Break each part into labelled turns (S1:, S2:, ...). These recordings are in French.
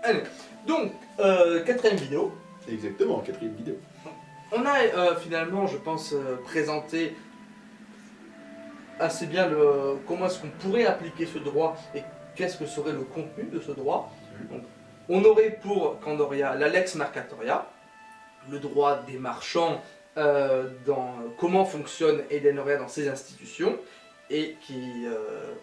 S1: Allez, donc, quatrième vidéo.
S2: Exactement, quatrième vidéo.
S1: On a finalement, je pense, présenté assez bien comment est-ce qu'on pourrait appliquer ce droit et qu'est-ce que serait le contenu de ce droit. Donc, on aurait pour Candoria la lex mercatoria, le droit des marchands dans comment fonctionne Edenoria dans ses institutions, et qui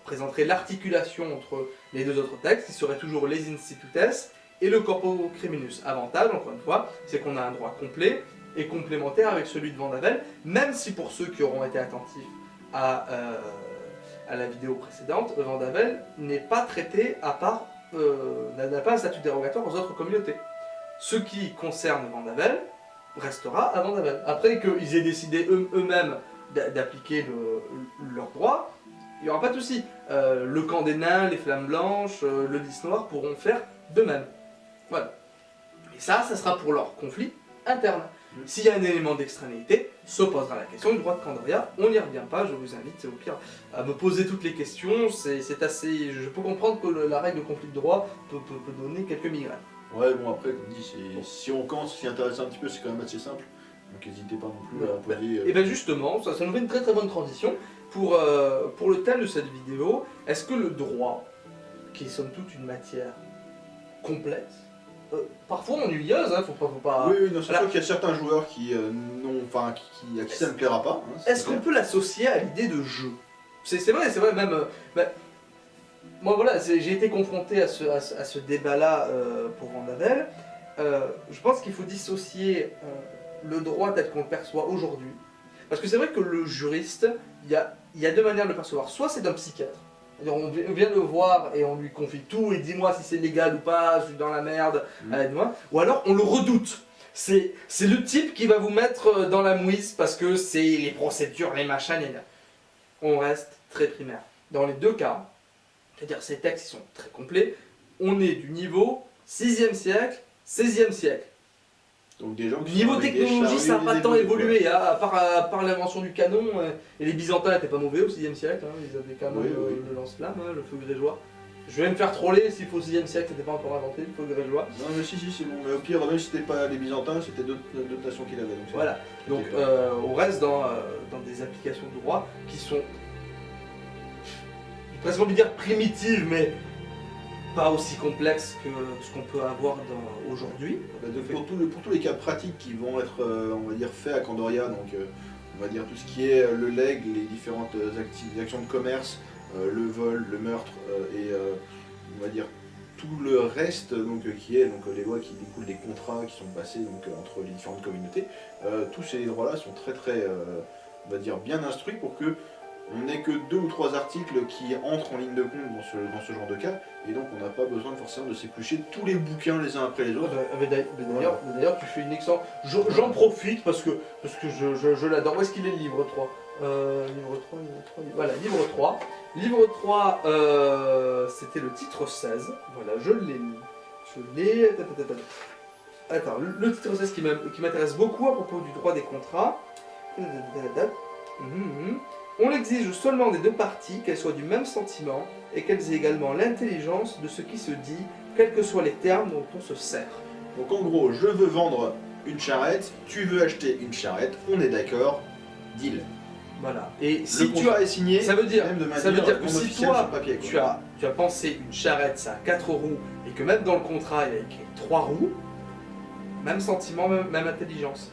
S1: présenterait l'articulation entre les deux autres textes, qui seraient toujours les institutes et le corpus criminus. Avantage, encore une fois, c'est qu'on a un droit complet et complémentaire avec celui de Vandavel, même si pour ceux qui auront été attentifs à la vidéo précédente, Vandavel n'est pas traité à part, n'a pas un statut dérogatoire aux autres communautés. Ce qui concerne Vandavel restera à Vandavel. Après qu'ils aient décidé eux-mêmes d'appliquer leur droit, il n'y aura pas de souci. Le camp des nains, les flammes blanches, le lys noir pourront faire de même. Voilà. Et ça sera pour leur conflit interne. S'il y a un élément d'extranéité, se posera la question du droit de Candoria. On n'y revient pas, je vous invite au pire à me poser toutes les questions. C'est assez. Je peux comprendre que la règle de conflit de droit peut donner quelques migraines.
S2: Ouais, bon, après, comme dit, si on commence à s'y intéresser un petit peu, c'est quand même assez simple. Donc n'hésitez pas non plus à poser.
S1: Et bien justement, ça nous fait une très très bonne transition pour le thème de cette vidéo. Est-ce que le droit, qui est somme toute une matière complexe, parfois ennuyeuse, hein, faut pas...
S2: Oui, non, c'est sûr qu'il y a certains joueurs qui à qui ça ne plaira pas. Hein,
S1: est-ce qu'on peut l'associer à l'idée de jeu? C'est vrai, même... moi voilà, j'ai été confronté à ce débat-là pour Vandavel. Je pense qu'il faut dissocier le droit tel qu'on le perçoit aujourd'hui. Parce que c'est vrai que le juriste, il y a deux manières de le percevoir. Soit c'est d'un psychiatre. On vient le voir et on lui confie tout et dis-moi si c'est légal ou pas, je suis dans la merde, aide-moi. Ou alors on le redoute. C'est le type qui va vous mettre dans la mouise parce que c'est les procédures, les machins, les... On reste très primaire. Dans les deux cas, c'est-à-dire ces textes sont très complets, on est du niveau 6e siècle, 16e siècle.
S2: Donc des gens qui
S1: niveau technologie, ça n'a pas tant évolué, hein, à part l'invention du canon, et les Byzantins n'étaient pas mauvais au 6e siècle, hein, ils avaient quand même le lance-flamme, hein, le feu grégeois. Je vais me faire troller s'il faut au 6e siècle, c'était pas encore inventé, le feu grégeois.
S2: Non mais si, c'est bon, mais au pire, même si c'était pas les Byzantins, c'était d'autres nations qui l'avaient.
S1: Voilà, donc on reste dans des applications de droit qui sont, j'ai presque envie de dire primitives, mais pas aussi complexe que ce qu'on peut avoir aujourd'hui.
S2: Pour tous les cas pratiques qui vont être, on va dire, faits à Candoria, donc on va dire tout ce qui est le legs, les différentes actions de commerce, le vol, le meurtre et on va dire tout le reste donc, qui est donc, les lois qui découlent des contrats qui sont passés donc, entre les différentes communautés, tous ces droits-là sont très on va dire, bien instruits pour que on n'ait que 2 ou 3 articles qui entrent en ligne de compte dans ce genre de cas, et donc on n'a pas besoin forcément de s'éplucher tous les bouquins les uns après les autres.
S1: D'ailleurs, tu fais une excellente... J'en profite parce que je l'adore. Où est-ce qu'il est le livre 3 livre 3. Voilà, livre 3. Livre 3, c'était le titre 16. Voilà, je l'ai. Attends, le titre 16 qui m'intéresse beaucoup à propos du droit des contrats. On l'exige seulement des deux parties, qu'elles soient du même sentiment et qu'elles aient également l'intelligence de ce qui se dit, quels que soient les termes dont on se sert.
S2: Donc en gros, je veux vendre une charrette, tu veux acheter une charrette, on est d'accord, deal.
S1: Voilà. Et si
S2: le contrat est signé,
S1: ça veut dire que si toi,
S2: papier,
S1: tu as pensé une charrette, ça a 4 roues, et que même dans le contrat, il y a écrit 3 roues, même sentiment, même intelligence.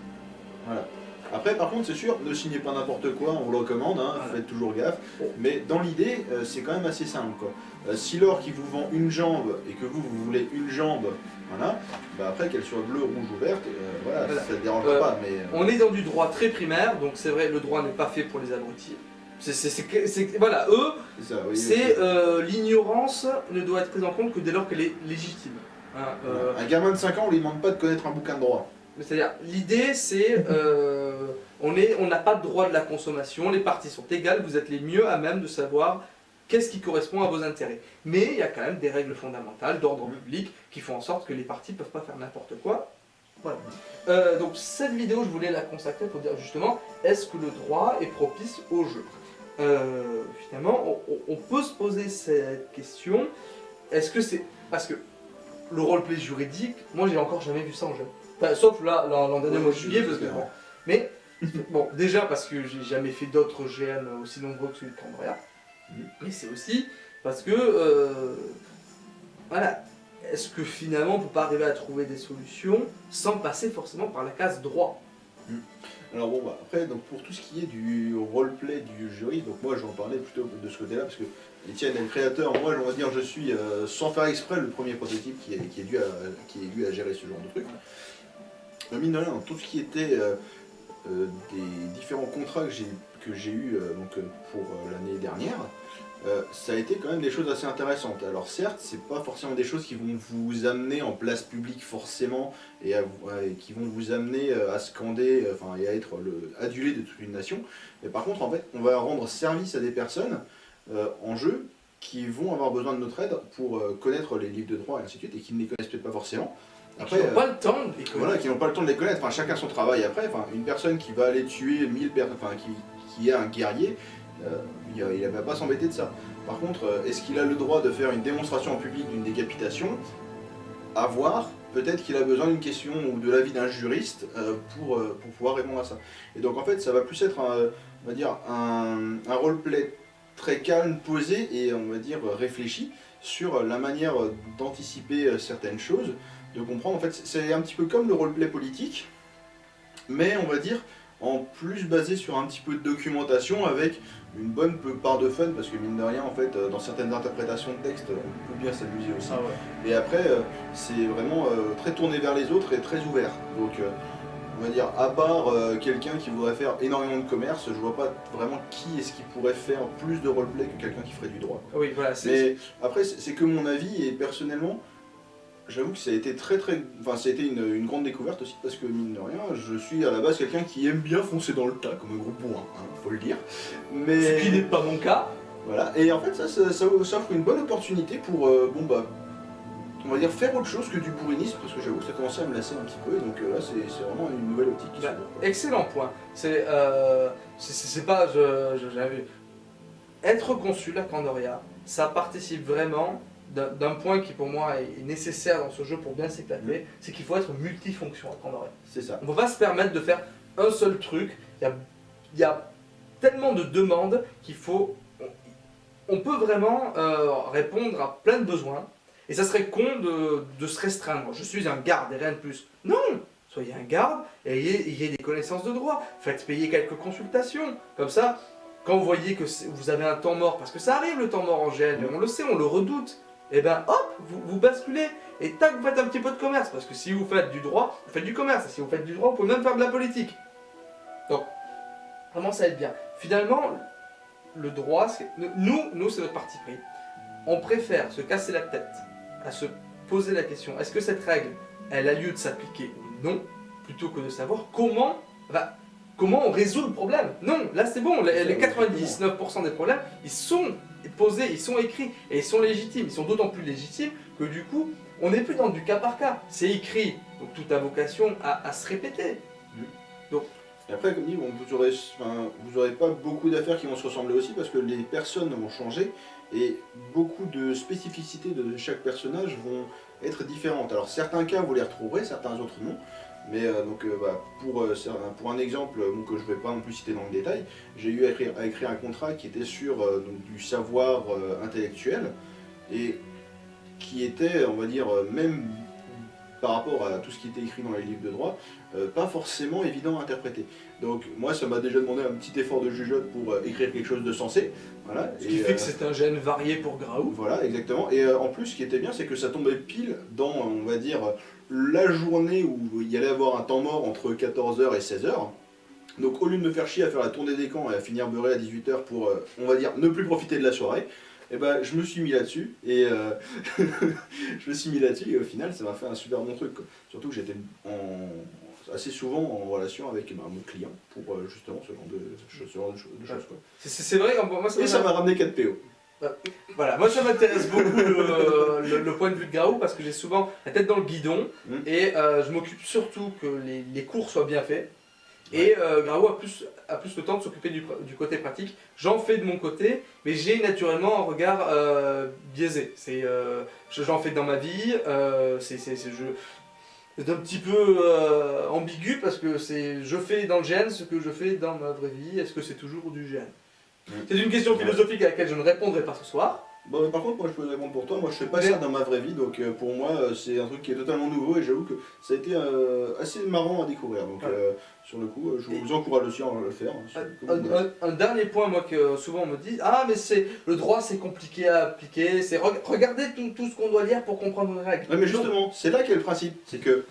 S2: Voilà. Après, par contre, c'est sûr, ne signez pas n'importe quoi, on vous le recommande, hein, voilà. Faites toujours gaffe. Mais dans l'idée, c'est quand même assez simple, quoi. Si l'or qui vous vend une jambe et que vous voulez une jambe, voilà, bah après qu'elle soit bleue, rouge ou verte, voilà, ça ne dérange pas. Mais,
S1: on est dans du droit très primaire, donc c'est vrai, le droit n'est pas fait pour les abrutis. Voilà, eux, l'ignorance ne doit être prise en compte que dès lors qu'elle est légitime. Hein,
S2: un gamin de 5 ans, on lui demande pas de connaître un bouquin de droit.
S1: C'est-à-dire, l'idée c'est, on n'a pas de droit de la consommation, les parties sont égales, vous êtes les mieux à même de savoir qu'est-ce qui correspond à vos intérêts. Mais il y a quand même des règles fondamentales d'ordre public qui font en sorte que les parties ne peuvent pas faire n'importe quoi. Voilà. Donc cette vidéo, je voulais la consacrer pour dire justement, est-ce que le droit est propice au jeu? Finalement, on peut se poser cette question, est-ce que c'est... Parce que le roleplay juridique, moi j'ai encore jamais vu ça en jeu. Enfin, sauf là, l'an dernier,
S2: Ouais,
S1: mois de juillet, parce que
S2: c'est
S1: bon. Mais, bon, déjà parce que j'ai jamais fait d'autres GN aussi nombreux que celui de Cambria. Mais c'est aussi parce que, voilà, est-ce que finalement on peut pas arriver à trouver des solutions sans passer forcément par la case droit?
S2: Alors bon, bah, après, donc, pour tout ce qui est du roleplay du juriste, donc moi j'en parlais plutôt de ce côté-là, parce que Étienne est le créateur, moi on va dire je suis, sans faire exprès, le premier prototype qui est dû à gérer ce genre de truc. Mine de rien, dans tout ce qui était des différents contrats que j'ai eu pour l'année dernière, ça a été quand même des choses assez intéressantes. Alors certes, c'est pas forcément des choses qui vont vous amener en place publique forcément et qui vont vous amener à scander, et à être adulé de toute une nation. Mais par contre, en fait, on va rendre service à des personnes en jeu qui vont avoir besoin de notre aide pour connaître les livres de droit et ainsi de suite et qui ne les connaissent peut-être pas forcément.
S1: Après, qui n'ont pas le temps de les connaître.
S2: Voilà, qui n'ont pas le temps de les connaître. Enfin, chacun son travail après. Enfin, une personne qui va aller tuer 1000 personnes, qui est un guerrier, il ne va pas s'embêter de ça. Par contre, est-ce qu'il a le droit de faire une démonstration en public d'une décapitation? À voir. Peut-être qu'il a besoin d'une question ou de l'avis d'un juriste pour pouvoir répondre à ça. Et donc en fait, ça va plus être on va dire un roleplay très calme, posé et on va dire réfléchi sur la manière d'anticiper certaines choses, de comprendre. En fait, c'est un petit peu comme le roleplay politique, mais on va dire en plus basé sur un petit peu de documentation avec une bonne part de fun, parce que mine de rien, en fait, dans certaines interprétations de texte, on peut bien s'amuser aussi.
S1: Ah ouais.
S2: Et après, c'est vraiment très tourné vers les autres et très ouvert. Donc, on va dire, à part quelqu'un qui voudrait faire énormément de commerce, je vois pas vraiment qui est-ce qui pourrait faire plus de roleplay que quelqu'un qui ferait du droit.
S1: Oui, voilà.
S2: Mais après, c'est que mon avis, et personnellement, j'avoue que ça a été ça a été une grande découverte aussi, parce que mine de rien, je suis à la base quelqu'un qui aime bien foncer dans le tas, comme un gros bourrin, faut le dire. Mais...
S1: Ce qui n'est pas mon cas.
S2: Voilà, et en fait ça offre une bonne opportunité pour, on va dire faire autre chose que du bourrinisme, parce que j'avoue que ça commençait à me lasser un petit peu, et donc là c'est vraiment une nouvelle optique qui s'ouvre.
S1: Excellent point. C'est pas... j'avais... Être consul à Candoria, ça participe vraiment d'un point qui pour moi est nécessaire dans ce jeu pour bien s'éclater, c'est qu'il faut être multifonction à Candoria.
S2: C'est ça.
S1: On ne peut pas se permettre de faire un seul truc, il y a tellement de demandes qu'il faut... On peut vraiment répondre à plein de besoins, et ça serait con de se restreindre. Je suis un garde et rien de plus. Non! Soyez un garde et ayez des connaissances de droit. Faites payer quelques consultations. Comme ça, quand vous voyez que vous avez un temps mort, parce que ça arrive le temps mort en GN, on le sait, on le redoute, et ben hop, vous basculez, et tac, vous faites un petit peu de commerce, parce que si vous faites du droit, vous faites du commerce, et si vous faites du droit, vous pouvez même faire de la politique. Donc, vraiment ça aide bien. Finalement, le droit, nous c'est notre parti pris. On préfère se casser la tête à se poser la question, est-ce que cette règle, elle a lieu de s'appliquer ou non, plutôt que de savoir comment on résout le problème. Non, là c'est bon, les 99% des problèmes, ils sont posés, ils sont écrits, et ils sont légitimes. Ils sont d'autant plus légitimes que du coup, on n'est plus dans du cas par cas. C'est écrit, donc tout a vocation à se répéter. Donc,
S2: et après, comme dit, vous aurez pas beaucoup d'affaires qui vont se ressembler aussi, parce que les personnes vont changer, et beaucoup de spécificités de chaque personnage vont être différentes. Alors certains cas, vous les retrouverez, certains autres non. Mais pour un exemple que je ne vais pas non plus citer dans le détail, j'ai eu à écrire un contrat qui était sur du savoir intellectuel et qui était, on va dire, même par rapport à tout ce qui était écrit dans les livres de droit, pas forcément évident à interpréter. Donc moi ça m'a déjà demandé un petit effort de jugeote pour écrire quelque chose de sensé. Voilà.
S1: Ce qui fait que c'est un gène varié pour Graou.
S2: Voilà, exactement. Et en plus ce qui était bien, c'est que ça tombait pile dans, on va dire, la journée où il y allait avoir un temps mort entre 14h et 16h. Donc au lieu de me faire chier à faire la tournée des camps et à finir beurré à 18h pour, on va dire, ne plus profiter de la soirée, et ben je me suis mis là-dessus et au final ça m'a fait un super bon truc, quoi. Surtout que j'étais assez souvent en relation avec mon client pour justement ce genre de choses, quoi.
S1: C'est vrai, moi
S2: ça m'a ramené 4 PO.
S1: Voilà, moi ça m'intéresse beaucoup le point de vue de Graou parce que j'ai souvent la tête dans le guidon et je m'occupe surtout que les cours soient bien faits. Et Grao a plus le temps de s'occuper du côté pratique. J'en fais de mon côté, mais j'ai naturellement un regard biaisé. J'en fais dans ma vie, c'est un petit peu ambigu parce que je fais dans le GN ce que je fais dans ma vraie vie. Est-ce que c'est toujours du GN? C'est une question philosophique à laquelle je ne répondrai pas ce soir.
S2: Bon, par contre, moi je peux répondre pour toi. Moi je fais pas ça dans ma vraie vie, donc pour moi c'est un truc qui est totalement nouveau et j'avoue que ça a été assez marrant à découvrir. Donc sur le coup, je vous encourage aussi à le faire.
S1: Un dernier point, moi, que souvent on me dit, ah mais le droit c'est compliqué à appliquer, regardez tout ce qu'on doit lire pour comprendre une règle.
S2: Ouais, mais justement, c'est là qu'est le principe, c'est que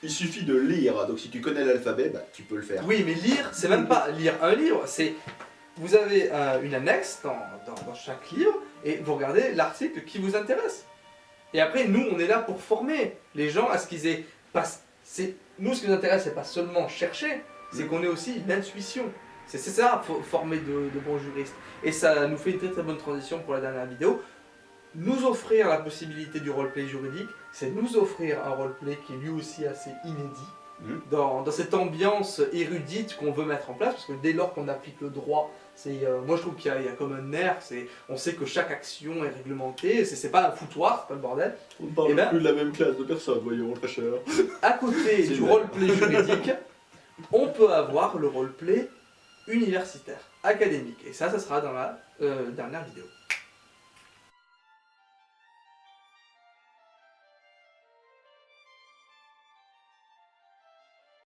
S2: il suffit de lire, donc si tu connais l'alphabet, bah, tu peux le faire.
S1: Oui, mais lire, c'est même pas lire un livre, c'est vous avez une annexe dans chaque livre et vous regardez l'article qui vous intéresse. Et après, nous, on est là pour former les gens à ce qu'ils aient... Nous, ce qui nous intéresse, c'est pas seulement chercher, c'est qu'on ait aussi une intuition. C'est ça, former de bons juristes. Et ça nous fait une très très bonne transition pour la dernière vidéo. Nous offrir la possibilité du roleplay juridique, c'est nous offrir un roleplay qui est lui aussi assez inédit. Dans cette ambiance érudite qu'on veut mettre en place, parce que dès lors qu'on applique le droit, moi je trouve qu'il y a comme un air, on sait que chaque action est réglementée, c'est pas un foutoir, c'est pas le bordel.
S2: On ne parle plus de la même classe de personnes, voyons, très cher.
S1: À côté du roleplay juridique, on peut avoir le roleplay universitaire, académique, et ça sera dans la dernière vidéo.